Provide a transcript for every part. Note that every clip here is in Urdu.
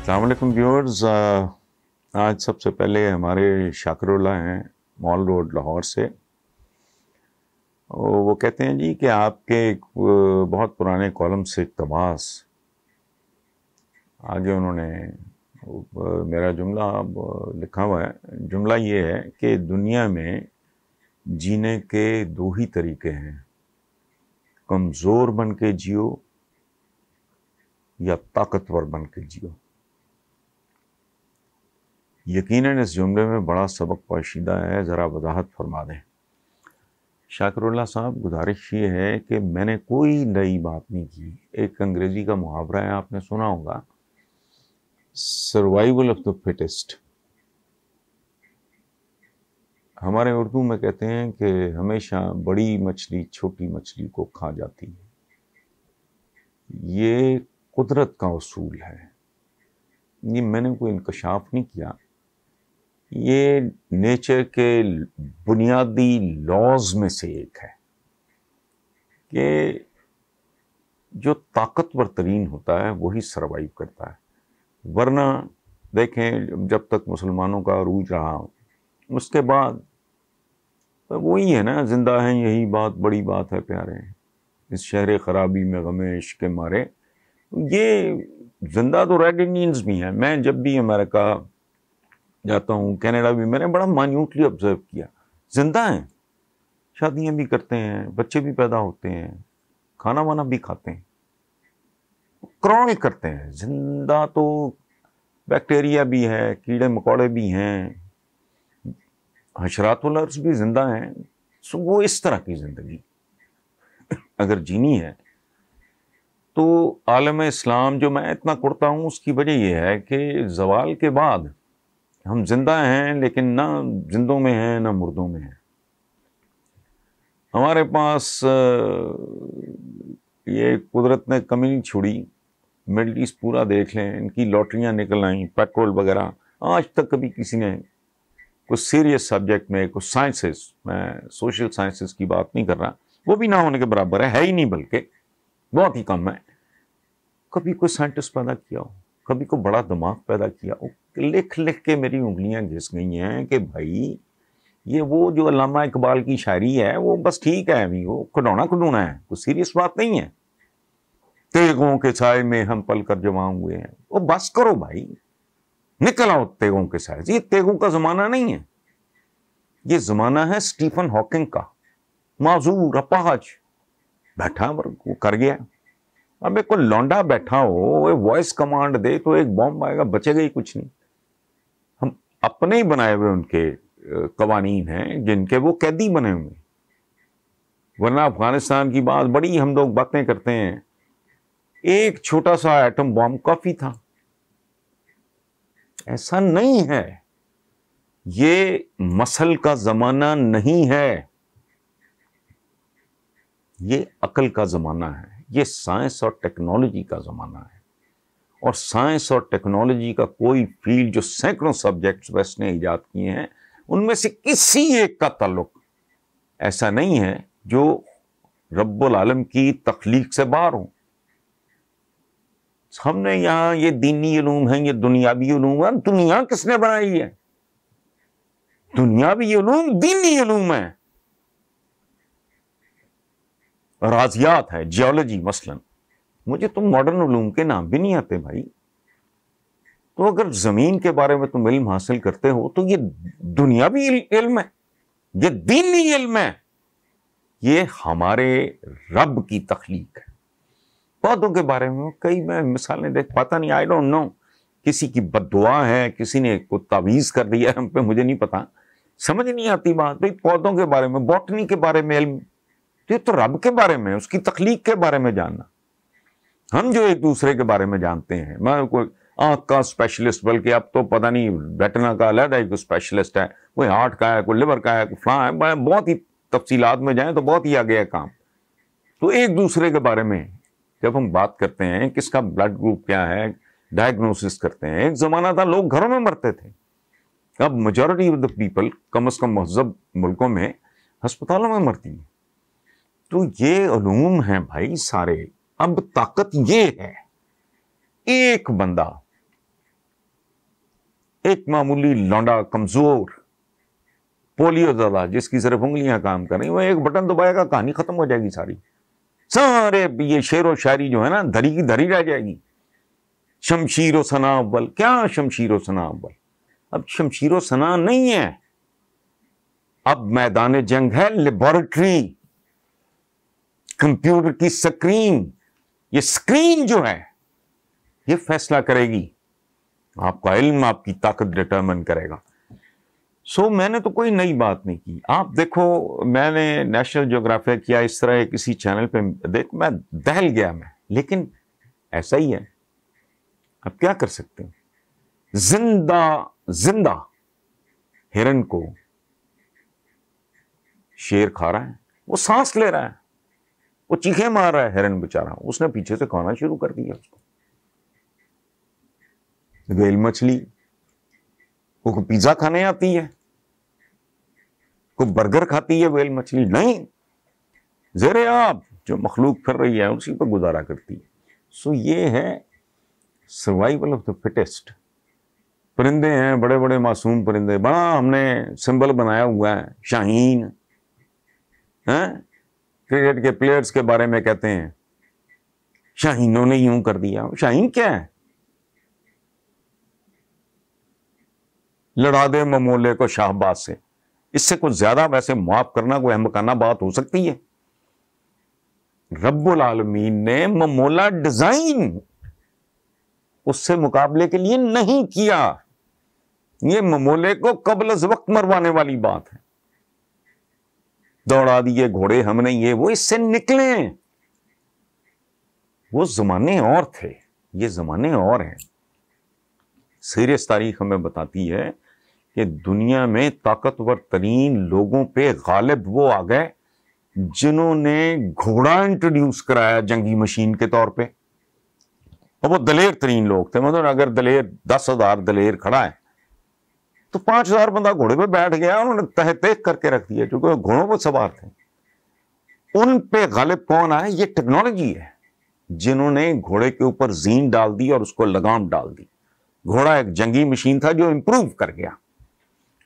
السلام علیکم ویورز. آج سب سے پہلے ہمارے شاکر اللہ ہیں مال روڈ لاہور سے. وہ کہتے ہیں جی کہ آپ کے ایک بہت پرانے کالم سے اقتباس. آگے انہوں نے میرا جملہ لکھا ہوا ہے. جملہ یہ ہے کہ دنیا میں جینے کے دو ہی طریقے ہیں، کمزور بن کے جیو یا طاقتور بن کے جیو. یقیناً اس جملے میں بڑا سبق پوشیدہ ہے، ذرا وضاحت فرما دیں. شاکر اللہ صاحب، گزارش یہ ہے کہ میں نے کوئی نئی بات نہیں کی. ایک انگریزی کا محاورہ ہے، آپ نے سنا ہوگا، سروائیول آف دا فٹسٹ. ہمارے اردو میں کہتے ہیں کہ ہمیشہ بڑی مچھلی چھوٹی مچھلی کو کھا جاتی ہے. یہ قدرت کا اصول ہے، یہ میں نے کوئی انکشاف نہیں کیا. یہ نیچر کے بنیادی لاز میں سے ایک ہے کہ جو طاقتور ترین ہوتا ہے وہی سروائیو کرتا ہے. ورنہ دیکھیں، جب تک مسلمانوں کا عروج رہا اس کے بعد وہی ہے نا، زندہ ہیں یہی بات بڑی بات ہے پیارے، اس شہر خرابی میں غم عشق کے مارے. یہ زندہ تو ریڈ انڈینز بھی ہیں. میں جب بھی امریکہ جاتا ہوں، کینیڈا بھی، میں نے بڑا مائنیوٹلی آبزرو کیا، زندہ ہیں، شادیاں بھی کرتے ہیں، بچے بھی پیدا ہوتے ہیں، کھانا وانا بھی کھاتے ہیں، کرونی کرتے ہیں. زندہ تو بیکٹیریا بھی ہے، کیڑے مکوڑے بھی ہیں، حشرات والارض بھی زندہ ہیں. وہ اس طرح کی زندگی اگر جینی ہے تو عالم اسلام جو میں اتنا کرتا ہوں، اس کی وجہ یہ ہے کہ زوال کے بعد ہم زندہ ہیں لیکن نہ زندوں میں ہیں نہ مردوں میں ہیں. ہمارے پاس یہ قدرت نے کمی نہیں چھوڑی. مڈل ایسٹ پورا دیکھ لیں، ان کی لاٹریاں نکل آئیں، پیٹرول وغیرہ. آج تک کبھی کسی نے کوئی سیریس سبجیکٹ میں، کوئی سائنسز، میں سوشل سائنسز کی بات نہیں کر رہا، وہ بھی نہ ہونے کے برابر ہے ہی نہیں، بلکہ بہت ہی کم ہے. کبھی کوئی سائنٹسٹ پیدا کیا ہو، کبھی کوئی بڑا دماغ پیدا کیا ہو. لکھ لکھ کے میری انگلیاں گھس گئی ہیں کہ بھائی یہ وہ جو علامہ اقبال کی شاعری ہے وہ بس ٹھیک ہے، ابھی وہ کھڈونا کھڈونا ہے، کوئی سیریس بات نہیں ہے. تیغوں کے سائے میں ہم پل کر جواں ہوئے ہیں. وہ بس کرو بھائی، نکل آؤ تیغوں کے سائے سے. یہ تیغوں کا زمانہ نہیں ہے، یہ زمانہ ہے سٹیفن ہاکنگ کا. معذور اپاہج بیٹھا وہ کر گیا. اب ایک کوئی لونڈا بیٹھا ہو، وائس کمانڈ دے تو ایک بم آئے گا، بچے گا ہی کچھ نہیں. ہم اپنے ہی بنائے ہوئے ان کے قوانین ہیں جن کے وہ قیدی بنے ہوئے. ورنہ افغانستان کی بات بڑی ہم لوگ باتیں کرتے ہیں، ایک چھوٹا سا ایٹم بم کافی تھا. ایسا نہیں ہے، یہ مسل کا زمانہ نہیں ہے، یہ عقل کا زمانہ ہے، یہ سائنس اور ٹیکنالوجی کا زمانہ ہے. اور سائنس اور ٹیکنالوجی کا کوئی فیلڈ جو سینکڑوں سبجیکٹس ویسٹ نے ایجاد کیے ہیں، ان میں سے کسی ایک کا تعلق ایسا نہیں ہے جو رب العالم کی تخلیق سے باہر ہو. ہم نے یہاں یہ دینی علوم ہیں، یہ دنیاوی علوم ہیں. دنیا کس نے بنائی ہے؟ دنیاوی علوم دینی علوم ہے، ریاضیات ہے، جیولوجی مثلاً. مجھے تو ماڈرن علوم کے نام بھی نہیں آتے بھائی. تو اگر زمین کے بارے میں تم علم حاصل کرتے ہو تو یہ دنیاوی علم ہے، یہ دینی علم ہے، یہ ہمارے رب کی تخلیق ہے. پودوں کے بارے میں کئی میں مثالیں دیکھ پاتا نہیں، آئی ڈونٹ نو، کسی کی بد دعا ہے، کسی نے کوئی تعویذ کر دیا ہے ہم پہ، مجھے نہیں پتا، سمجھ نہیں آتی بات. بھائی پودوں کے بارے میں، باٹنی کے بارے میں علم، یہ تو رب کے بارے میں، اس کی تخلیق کے بارے میں جاننا. ہم جو ایک دوسرے کے بارے میں جانتے ہیں، میں کوئی آنکھ کا اسپیشلسٹ، بلکہ اب تو پتہ نہیں ریٹنا کا علیحدہ ایک اسپیشلسٹ ہے، کوئی ہارٹ کا ہے، کوئی لیور کا ہے، کوئی فلاں ہے، بہت ہی تفصیلات میں جائیں تو بہت ہی آگے ہے کام. تو ایک دوسرے کے بارے میں جب ہم بات کرتے ہیں، کس کا بلڈ گروپ کیا ہے، ڈائگنوسس کرتے ہیں. ایک زمانہ تھا لوگ گھروں میں مرتے تھے، اب میجورٹی آف دا پیپل کم از کم مہذب ملکوں میں ہسپتالوں میں مرتی ہیں. تو یہ علوم ہیں بھائی سارے. اب طاقت یہ ہے، ایک بندہ ایک معمولی لونڈا کمزور پولیو زدہ جس کی صرف انگلیاں کام کر رہی، وہ ایک بٹن دبائے گا کہانی ختم ہو جائے گی ساری. سارے یہ شعر و شاعری جو ہے نا دھری کی دھری رہ جائے گی. شمشیر و ثنا اول، کیا شمشیر و ثنا اول؟ اب شمشیر و ثنا نہیں ہے، اب میدان جنگ ہے لیبارٹری، کمپیوٹر کی سکرین. یہ سکرین جو ہے یہ فیصلہ کرے گی، آپ کا علم آپ کی طاقت ڈٹرمن کرے گا. سو میں نے تو کوئی نئی بات نہیں کی. آپ دیکھو میں نے نیشنل جغرافیہ کیا اس طرح کسی چینل پہ دیکھ میں دہل گیا میں، لیکن ایسا ہی ہے. اب کیا کر سکتے ہیں؟ زندہ ہرن کو شیر کھا رہا ہے، وہ سانس لے رہا ہے، وہ چیخیں مار رہا ہے ہرن بیچارہ، اس نے پیچھے سے کھانا شروع کر دیا اس کو. ویل مچھلی کو پیزا کھانے آتی ہے، کو برگر کھاتی ہے ویل مچھلی؟ نہیں، زیر آب جو مخلوق پھر رہی ہے اسی پہ گزارا کرتی ہے. سو یہ ہے سروائیول آف دا فٹسٹ. پرندے ہیں بڑے بڑے معصوم پرندے، بڑا ہم نے سمبل بنایا ہوا ہے شاہین. کرکٹ کے پلیئرز کے بارے میں کہتے ہیں شاہینوں نے یوں کر دیا. شاہین کیا ہے؟ لڑا دے ممولے کو شاہباز سے. اس سے کچھ زیادہ ویسے معاف کرنا کوئی احمقانہ بات ہو سکتی ہے؟ رب العالمین نے ممولا ڈیزائن اس سے مقابلے کے لیے نہیں کیا. یہ ممولے کو قبل از وقت مروانے والی بات ہے. دوڑا دیے گھوڑے ہم نے، یہ وہ، اس سے نکلیں. وہ زمانے اور تھے، یہ زمانے اور ہیں. سیریس تاریخ ہمیں بتاتی ہے کہ دنیا میں طاقتور ترین لوگوں پہ غالب وہ آ گئے جنہوں نے گھوڑا انٹروڈیوس کرایا جنگی مشین کے طور پہ. اور وہ دلیر ترین لوگ تھے. مطلب اگر 10,000 دلیر کھڑا ہے تو 5,000 بندہ گھوڑے پہ بیٹھ گیا، انہوں نے تہ تیک کر کے رکھ دیا کیونکہ وہ گھوڑوں پہ سوار تھے. ان پہ غالب کون آئے؟ یہ ٹیکنالوجی ہے جنہوں نے گھوڑے کے اوپر زین ڈال دی اور اس کو لگام ڈال دی. گھوڑا ایک جنگی مشین تھا جو امپروو کر گیا.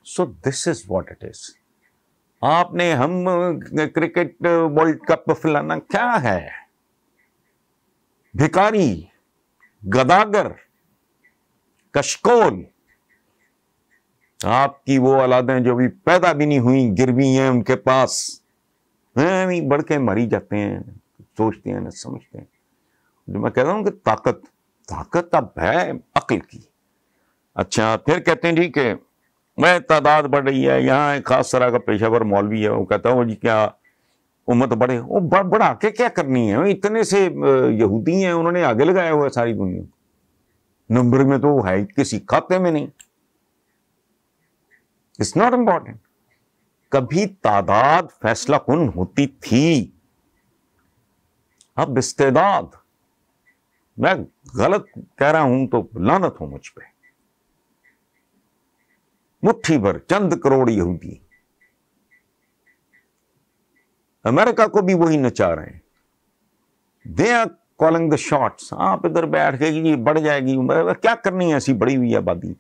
سو دس از واٹ اٹ از. آپ نے ہم کرکٹ ورلڈ کپ فلانا کیا ہے؟ بھکاری، گداگر، کشکول. آپ کی وہ اولادیں جو بھی پیدا بھی نہیں ہوئی گروی ہیں ان کے پاس، بڑھ کے مری جاتے ہیں، سوچتے ہیں نہ سمجھتے ہیں. جو میں کہتا ہوں کہ طاقت اب ہے عقل کی. اچھا پھر کہتے ہیں جی کہ میں تعداد بڑھ رہی ہے، یہاں ایک خاص طرح کا پیشہ ور مولوی ہے، وہ کہتا ہے جی کیا امت بڑھے؟ وہ بڑھا کے کیا کرنی ہے؟ اتنے سے یہودی ہیں، انہوں نے آگے لگایا ہوا ہے ساری دنیا. نمبر میں تو ہے کسی کھاتے میں نہیں. It's not important. کبھی تعداد فیصلہ کن ہوتی تھی، اب استعداد. میں غلط کہہ رہا ہوں تو لعنت ہو مجھ پہ. مٹھی بھر چند کروڑ یہودی امریکہ کو بھی وہی نچا رہے ہیں. They are calling the shots. آپ ادھر بیٹھ کے یہ بڑھ جائے گی، کیا کرنی ہے ایسی بڑی ہوئی آبادی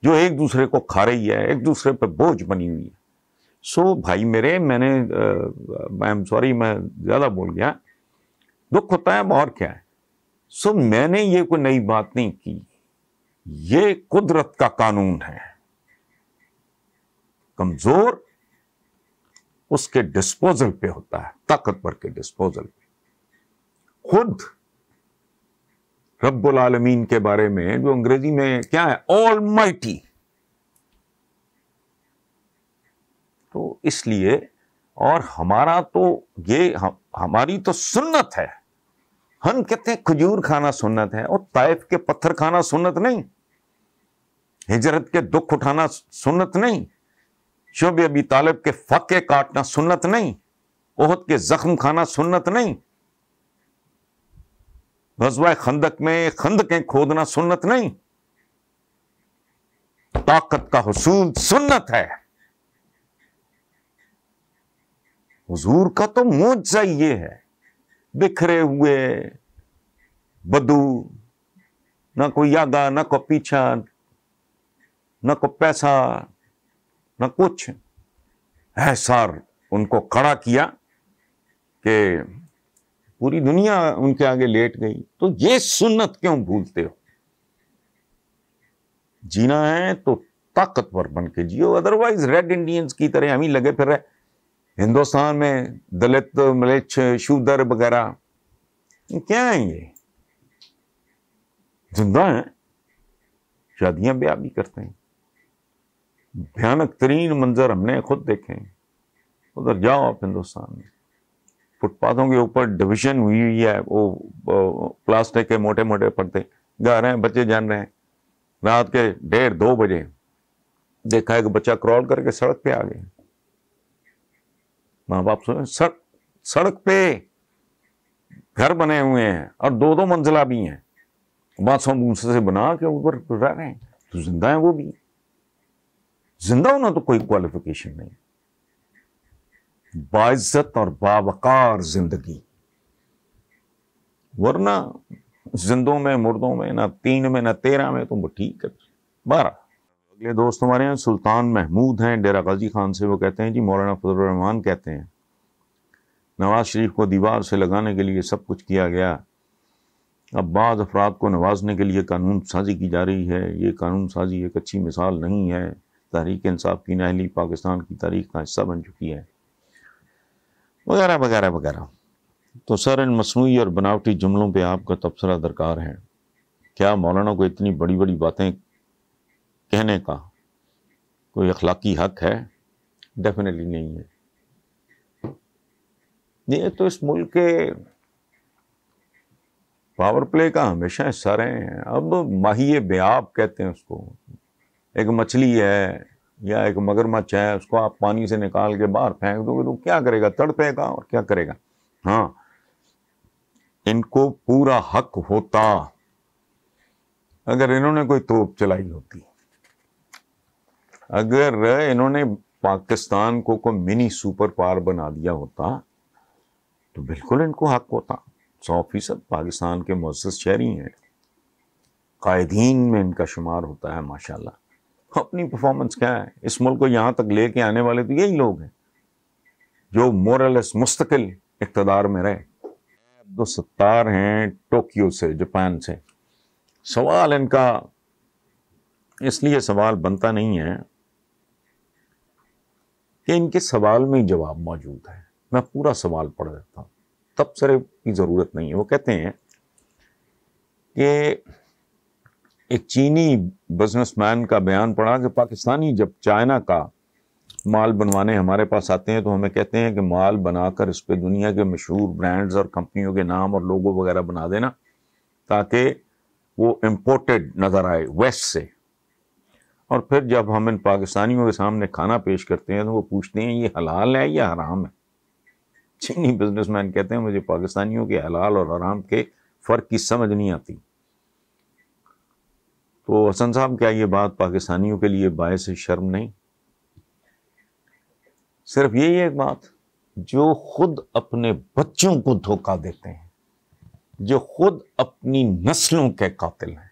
جو ایک دوسرے کو کھا رہی ہے، ایک دوسرے پہ بوجھ بنی ہوئی ہے. سو بھائی میرے، میں سوری میں زیادہ بول گیا، دکھ ہوتا ہے اور کیا ہے. سو میں نے یہ کوئی نئی بات نہیں کی، یہ قدرت کا قانون ہے. کمزور اس کے ڈسپوزل پہ ہوتا ہے، طاقتور کے ڈسپوزل پہ. خود رب العالمین کے بارے میں جو انگریزی میں کیا ہے، آل مائٹی. تو اس لیے، اور ہمارا تو یہ ہماری تو سنت ہے. ہم کہتے ہیں کھجور کھانا سنت ہے، اور طائف کے پتھر کھانا سنت نہیں، ہجرت کے دکھ اٹھانا سنت نہیں، شعب ابی طالب کے فاقے کاٹنا سنت نہیں، احد کے زخم کھانا سنت نہیں، غزوہ خندق میں خندقیں کھودنا سنت نہیں. طاقت کا حصول سنت ہے. حضور کا تو معجزہ یہ ہے، بکھرے ہوئے بدو، نہ کوئی آگا نہ کوئی پیچھا، نہ کوئی پیسہ نہ کچھ، ایسا ان کو کھڑا کیا کہ پوری دنیا ان کے آگے لیٹ گئی. تو یہ سنت کیوں بھولتے ہو؟ جینا ہے تو طاقتور بن کے جیو، ادروائز ریڈ انڈینز کی طرح ہم ہی لگے پھر رہے ہندوستان میں، دلت ملچ شودر وغیرہ. کیا ہیں یہ؟ زندہ ہیں، شادیاں بیاہ بھی کرتے ہیں. بھیانک ترین منظر ہم نے خود دیکھے ہیں. ادھر جاؤ آپ ہندوستان میں، فٹ پاتھوں کے اوپر ڈویژن ہوئی ہوئی ہے، وہ پلاسٹک کے موٹے موٹے پردے، جا رہے ہیں بچے، جان رہے ہیں. رات کے 1:30-2 بجے دیکھا ہے کہ بچہ کرال کر کے سڑک پہ آ گئے. ماں باپ سوچیں سڑک پہ گھر بنے ہوئے ہیں اور 2-2 منزلہ بھی ہیں، بانسوں بونسوں سے بنا کے اوپر رہ رہے ہیں. تو زندہ ہیں وہ بھی. زندہ ہونا تو کوئی کوالیفیکیشن نہیں، باعزت اور باوقار زندگی. ورنہ زندوں میں مردوں میں نہ 3 میں نہ 13 میں تو وہ ٹھیک ہے. 12 اگلے دوست ہمارے ہیں سلطان محمود ہیں ڈیرہ غازی خان سے. وہ کہتے ہیں جی مولانا فضل الرحمان کہتے ہیں نواز شریف کو دیوار سے لگانے کے لیے سب کچھ کیا گیا، اب بعض افراد کو نوازنے کے لیے قانون سازی کی جا رہی ہے. یہ قانون سازی ایک اچھی مثال نہیں ہے. تحریک انصاف کی نااہلی پاکستان کی تاریخ کا حصہ بن چکی ہے، وغیرہ وغیرہ وغیرہ. تو سر ان مصنوعی اور بناوٹی جملوں پہ آپ کا تبصرہ درکار ہے. کیا مولانا کو اتنی بڑی بڑی باتیں کہنے کا کوئی اخلاقی حق ہے؟ ڈیفینیٹلی نہیں ہے. یہ تو اس ملک کے پاور پلے کا ہمیشہ حصہ رہے ہیں. اب ماہی بیاب کہتے ہیں اس کو. ایک مچھلی ہے یا ایک مگرمچھ ہے، اس کو آپ پانی سے نکال کے باہر پھینک دو گے تو کیا کرے گا؟ تڑپے گا اور کیا کرے گا. ہاں، ان کو پورا حق ہوتا اگر انہوں نے کوئی توپ چلائی ہوتی، اگر انہوں نے پاکستان کو کوئی منی سپر پاور بنا دیا ہوتا تو بالکل ان کو حق ہوتا. 100% پاکستان کے معزز شہری ہیں، قائدین میں ان کا شمار ہوتا ہے ماشاءاللہ. اپنی پرفارمنس کیا ہے؟ اس ملک کو یہاں تک لے کے آنے والے تو یہی لوگ ہیں جو مورلس مستقل اقتدار میں رہے. عبدالستار ہیں ٹوکیو سے، جاپان سے. سوال ان کا اس لیے سوال بنتا نہیں ہے کہ ان کے سوال میں ہی جواب موجود ہے. میں پورا سوال پڑھ دیتا ہوں، تبصرے کی ضرورت نہیں ہے. وہ کہتے ہیں کہ ایک چینی بزنس مین کا بیان پڑھا کہ پاکستانی جب چائنا کا مال بنوانے ہمارے پاس آتے ہیں تو ہمیں کہتے ہیں کہ مال بنا کر اس پہ دنیا کے مشہور برانڈز اور کمپنیوں کے نام اور لوگو وغیرہ بنا دینا تاکہ وہ امپورٹڈ نظر آئے ویسٹ سے. اور پھر جب ہم ان پاکستانیوں کے سامنے کھانا پیش کرتے ہیں تو وہ پوچھتے ہیں یہ حلال ہے یا حرام ہے. چینی بزنس مین کہتے ہیں مجھے پاکستانیوں کے حلال اور حرام کے فرق کی سمجھ نہیں آتی. تو حسن صاحب کیا یہ بات پاکستانیوں کے لیے باعث شرم نہیں؟ صرف یہی ایک بات، جو خود اپنے بچوں کو دھوکہ دیتے ہیں، جو خود اپنی نسلوں کے قاتل ہیں.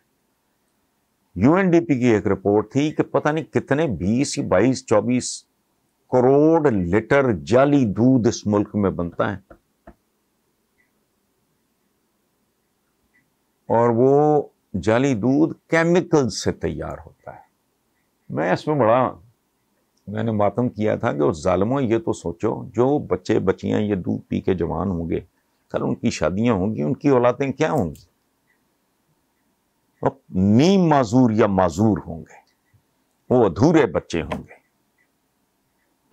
UNDP کی ایک رپورٹ تھی کہ پتہ نہیں کتنے 22 کروڑ لیٹر جعلی دودھ اس ملک میں بنتا ہے، اور وہ جعلی دودھ کیمیکل سے تیار ہوتا ہے. میں اس میں نے ماتم کیا تھا کہ اس ظالموں یہ تو سوچو جو بچے بچیاں یہ دودھ پی کے جوان ہوں گے، کل ان کی شادیاں ہوں گی، ان کی اولادیں کیا ہوں گی؟ نیم معذور یا معذور ہوں گے، وہ ادھورے بچے ہوں گے.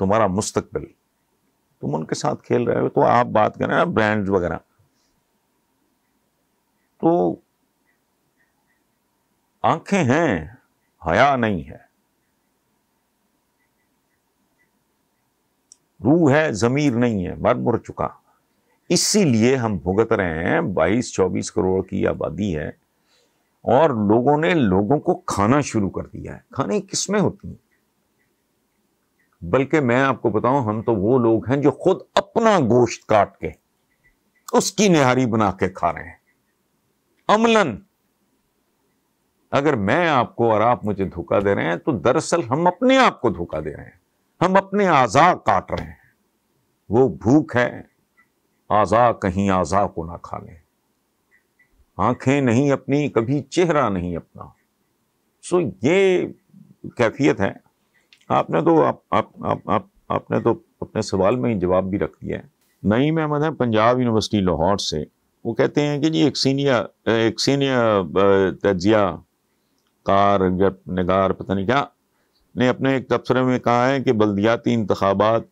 تمہارا مستقبل تم ان کے ساتھ کھیل رہے ہو. تو آپ بات کریں نا برانڈز وغیرہ، تو آنکھیں ہیں، حیا نہیں ہے. روح ہے، ضمیر نہیں ہے، مر چکا. اسی لیے ہم بھگت رہے ہیں. 22-24 کروڑ کی آبادی ہے اور لوگوں نے لوگوں کو کھانا شروع کر دیا ہے. کھانے کی قسمیں ہوتی ہیں. بلکہ میں آپ کو بتاؤں، ہم تو وہ لوگ ہیں جو خود اپنا گوشت کاٹ کے اس کی نہاری بنا کے کھا رہے ہیں عملاً. اگر میں آپ کو اور آپ مجھے دھوکہ دے رہے ہیں تو دراصل ہم اپنے آپ کو دھوکہ دے رہے ہیں، ہم اپنے اعضاء کاٹ رہے ہیں۔ وہ بھوک ہے، اعضاء کہیں اعضاء کو نہ کھا لیں، آنکھیں نہیں اپنی کبھی چہرہ نہیں اپنا۔ سو یہ کیفیت ہے۔ آپ نے تو آپ نے تو اپنے سوال میں ہی جواب بھی رکھ دیا ہے۔ نعیم احمد ہے پنجاب یونیورسٹی لاہور سے، وہ کہتے ہیں کہ جی ایک سینئر تجزیہ کار یا نگار پتہ نہیں کیا نے اپنے ایک تبصرے میں کہا ہے کہ بلدیاتی انتخابات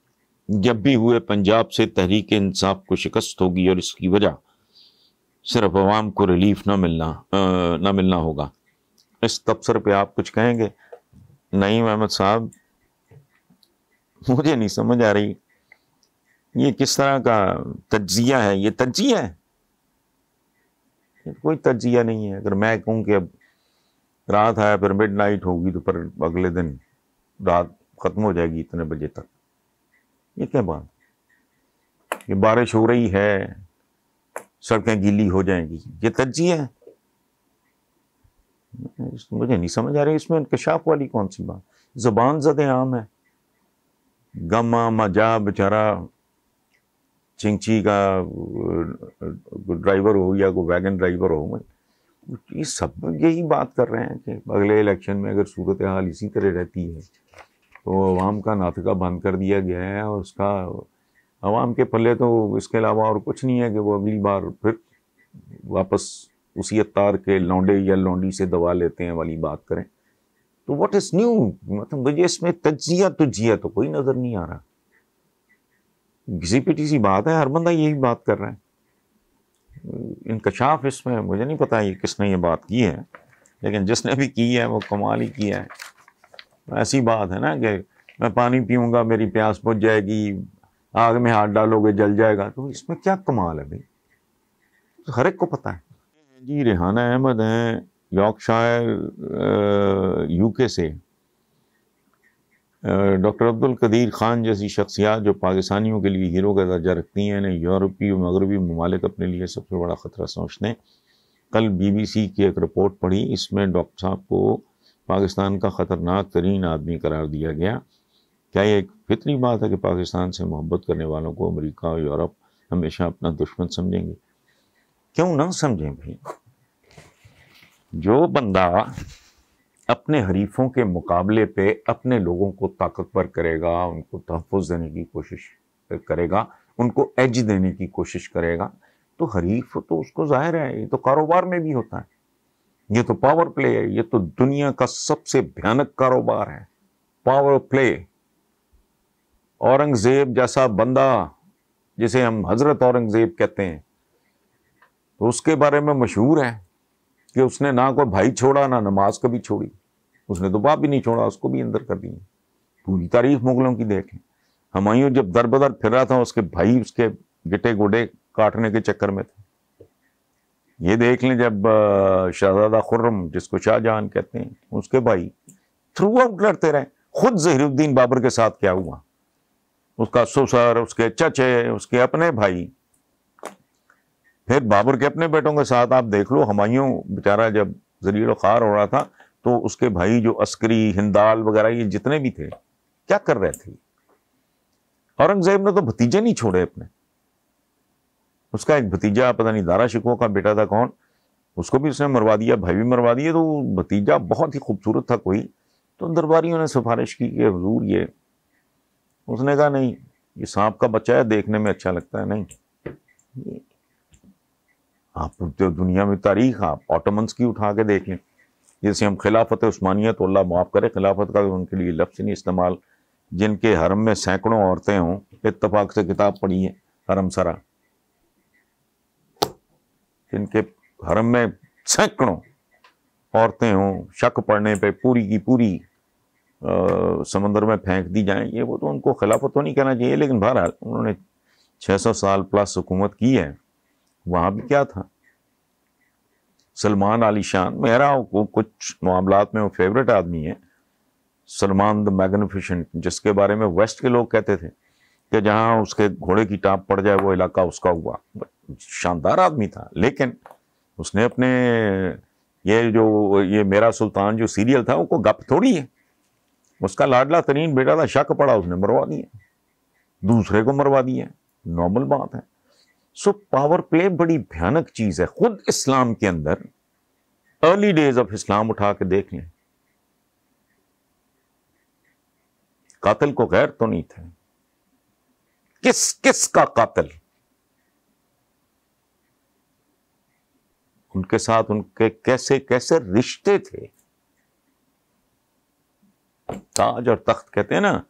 جب بھی ہوئے پنجاب سے تحریک انصاف کو شکست ہوگی، اور اس کی وجہ صرف عوام کو ریلیف نہ ملنا ہوگا۔ اس تبصرے پہ آپ کچھ کہیں گے؟ نعیم احمد صاحب، مجھے نہیں سمجھ آ رہی یہ کس طرح کا تجزیہ ہے؟ یہ تجزیہ ہے؟ یہ کوئی تجزیہ نہیں ہے۔ اگر میں کہوں کہ اب رات ہے پھر مڈ نائٹ ہوگی تو پھر اگلے دن رات ختم ہو جائے گی اتنے بجے تک، یہ کیا بات؟ یہ بارش ہو رہی ہے سڑکیں گیلی ہو جائیں گی، یہ تجزیہ ہے؟ مجھے نہیں سمجھ آ رہی اس میں انکشاف والی کون سی بات؟ زبان زد عام ہے، گما مجا بیچارہ چنگچی کا ڈرائیور ہو یا کوئی ویگن ڈرائیور ہو، یہ سب یہی بات کر رہے ہیں کہ اگلے الیکشن میں اگر صورتحال اسی طرح رہتی ہے تو عوام کا ناطقہ بند کر دیا گیا ہے، اور اس کا عوام کے پلے تو اس کے علاوہ اور کچھ نہیں ہے کہ وہ اگلی بار پھر واپس اسی اتار کے لونڈے یا لونڈی سے دوا لیتے ہیں والی بات کریں۔ تو واٹ از نیو؟ مطلب مجھے اس میں تجزیہ تو کوئی نظر نہیں آ رہا۔ گھسی پٹی سی بات ہے، ہر بندہ یہی بات کر رہا ہے۔ انکشاف اس میں مجھے نہیں پتا یہ کس نے یہ بات کی ہے، لیکن جس نے بھی کی ہے وہ کمال ہی کیا ہے۔ ایسی بات ہے نا کہ میں پانی پیوں گا میری پیاس بجھ جائے گی، آگ میں ہاتھ ڈالو گے جل جائے گا، تو اس میں کیا کمال ہے بھائی؟ ہر ایک کو پتا ہے۔ جی ریحانہ احمد ہیں یارکشائر UK سے، ڈاکٹر عبد القدیر خان جیسی شخصیات جو پاکستانیوں کے لیے ہیرو کا درجہ رکھتی ہیں، انہیں یورپی و مغربی ممالک اپنے لیے سب سے بڑا خطرہ سمجھتے ہیں۔ کل BBC کی ایک رپورٹ پڑھی، اس میں ڈاکٹر صاحب کو پاکستان کا خطرناک ترین آدمی قرار دیا گیا۔ کیا یہ ایک فطری بات ہے کہ پاکستان سے محبت کرنے والوں کو امریکہ اور یورپ ہمیشہ اپنا دشمن سمجھیں گے؟ کیوں نہ سمجھیں بھائی؟ جو بندہ اپنے حریفوں کے مقابلے پہ اپنے لوگوں کو طاقتور کرے گا، ان کو تحفظ دینے کی کوشش کرے گا، ان کو ایج دینے کی کوشش کرے گا، تو حریف تو اس کو ظاہر ہے، یہ تو کاروبار میں بھی ہوتا ہے، یہ تو پاور پلے ہے، یہ تو دنیا کا سب سے بھیانک کاروبار ہے، پاور پلے۔ اورنگزیب جیسا بندہ جسے ہم حضرت اورنگزیب کہتے ہیں، تو اس کے بارے میں مشہور ہے کہ اس نے نہ کوئی بھائی چھوڑا نہ نماز کبھی چھوڑی، اس نے تو باپ بھی نہیں چھوڑا، اس کو بھی اندر کر دیا۔ پوری تاریخ مغلوں کی دیکھیں، ہمایوں جب در بدر پھر رہا تھا اس کے بھائی اس کے گٹے گوڑے کاٹنے کے چکر میں تھے۔ یہ دیکھ لیں جب شہزادہ خرم جس کو شاہ جہان کہتے ہیں، اس کے بھائی تھرو آؤٹ لڑتے رہے۔ خود ظہیر الدین بابر کے ساتھ کیا ہوا، اس کا سسر، اس کے چچے، اس کے اپنے بھائی، پھر بابر کے اپنے بیٹوں کے ساتھ آپ دیکھ لو۔ ہمایوں بیچارہ جب ذلیل و خوار ہو رہا تھا تو اس کے بھائی جو عسکری، ہندال وغیرہ یہ جتنے بھی تھے کیا کر رہے تھے؟ اورنگزیب نے تو بھتیجے نہیں چھوڑے اپنے، اس کا ایک بھتیجا پتہ نہیں دارا شکوہ کا بیٹا تھا کون، اس کو بھی اس نے مروا دیا، بھائی بھی مروا دیے۔ تو بھتیجا بہت ہی خوبصورت تھا کوئی، تو درباریوں نے سفارش کی کہ حضور یہ، اس نے کہا نہیں یہ سانپ کا بچہ ہے، دیکھنے میں اچھا لگتا ہے، نہیں۔ آپ دنیا میں تاریخ آپ آٹومنس کی اٹھا کے دیکھ لیں، جیسے ہم خلافت عثمانیہ، تو اللہ معاف کرے خلافت کا ان کے لیے لفظ نہیں استعمال، جن کے حرم میں سینکڑوں عورتیں ہوں، اتفاق سے کتاب پڑھی ہے حرم سرا، جن کے حرم میں سینکڑوں عورتیں ہوں، شک پڑنے پہ پوری کی پوری سمندر میں پھینک دی جائیں، یہ وہ تو ان کو خلافت تو نہیں کہنا چاہیے، لیکن بہرحال انہوں نے 600 سال پلس حکومت کی ہے۔ وہاں بھی کیا تھا؟ سلمان علی شان، میرا کچھ معاملات میں وہ فیوریٹ آدمی ہے، سلمان دا میگنیفیشنٹ، جس کے بارے میں ویسٹ کے لوگ کہتے تھے کہ جہاں اس کے گھوڑے کی ٹانپ پڑ جائے وہ علاقہ اس کا ہوا۔ شاندار آدمی تھا، لیکن اس نے اپنے یہ میرا سلطان جو سیریل تھا وہ کوئی گپ تھوڑی ہے، اس کا لاڈلا ترین بیٹا تھا، شک پڑا اس نے مروا دیا، دوسرے کو مروا دیا، نارمل بات ہے۔ سو پاور پلے بڑی بھیانک چیز ہے۔ خود اسلام کے اندر ارلی ڈیز آف اسلام اٹھا کے دیکھ لیں، قاتل کو غیر تو نہیں تھے، کس کا قاتل؟ ان کے ساتھ ان کے کیسے کیسے رشتے تھے۔ تاج اور تخت کہتے ہیں نا،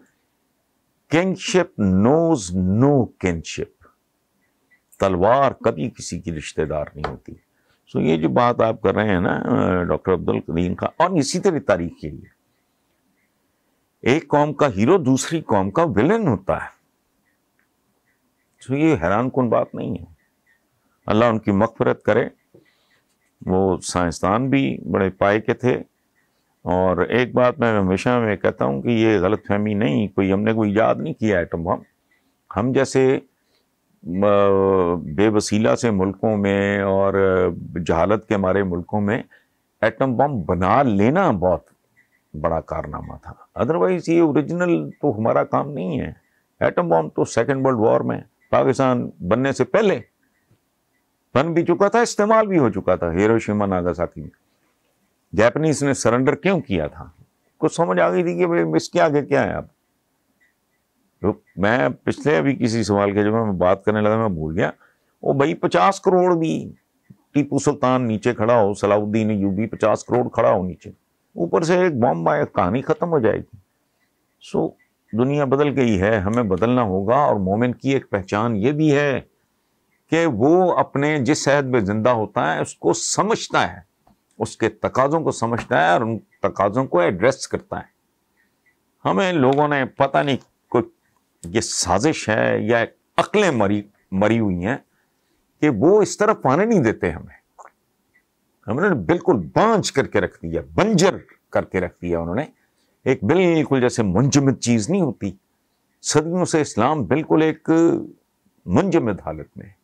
کنشپ نوز نو کنشپ، تلوار کبھی کسی کی رشتہ دار نہیں ہوتی۔ سو یہ جو بات آپ کر رہے ہیں نا ڈاکٹر عبدالقدیم کا، اور اسی طرح تاریخ کے لیے ایک قوم کا ہیرو دوسری قوم کا ویلن ہوتا ہے، سو یہ حیران کن بات نہیں ہے۔ اللہ ان کی مغفرت کرے، وہ سائنسدان بھی بڑے پائے کے تھے۔ اور ایک بات میں ہمیشہ میں کہتا ہوں کہ یہ غلط فہمی نہیں، ہم نے کوئی ایجاد نہیں کیا ایٹم بم۔ ہم جیسے بے وسیلہ سے ملکوں میں اور جہالت کے ہمارے ملکوں میں ایٹم بم بنا لینا بہت بڑا کارنامہ تھا، ادروائز یہ اوریجنل تو ہمارا کام نہیں ہے۔ ایٹم بم تو سیکنڈ ورلڈ وار میں پاکستان بننے سے پہلے بن بھی چکا تھا، استعمال بھی ہو چکا تھا، ہیروشیما ناگاساکی میں۔ جاپنیز نے سرنڈر کیوں کیا تھا؟ کچھ سمجھ آ گئی تھی کہ اس کے آگے کیا ہے۔ اب میں پچھلے ابھی کسی سوال کے جب میں بات کرنے لگا میں بھول گیا، وہ بھائی 50 کروڑ بھی ٹیپو سلطان نیچے کھڑا ہو، صلاح الدین ایوبی 50 کروڑ کھڑا ہو نیچے، اوپر سے ایک بم آئے، کہانی ختم ہو جائے گی۔ سو دنیا بدل گئی ہے، ہمیں بدلنا ہوگا۔ اور مومن کی ایک پہچان یہ بھی ہے کہ وہ اپنے جس عہد میں زندہ ہوتا ہے اس کو سمجھتا ہے، اس کے تقاضوں کو سمجھتا ہے اور ان تقاضوں کو ایڈریس کرتا ہے۔ ہمیں لوگوں نے پتہ نہیں کوئی یہ سازش ہے یا عقلیں مری ہوئی ہیں کہ وہ اس طرف آنے نہیں دیتے ہم نے بالکل بانجھ کر کے رکھ دیا، بنجر کر کے رکھ دیا انہوں نے، ایک بالکل جیسے منجمد چیز نہیں ہوتی۔ صدیوں سے اسلام بالکل ایک منجمد حالت میں ہے۔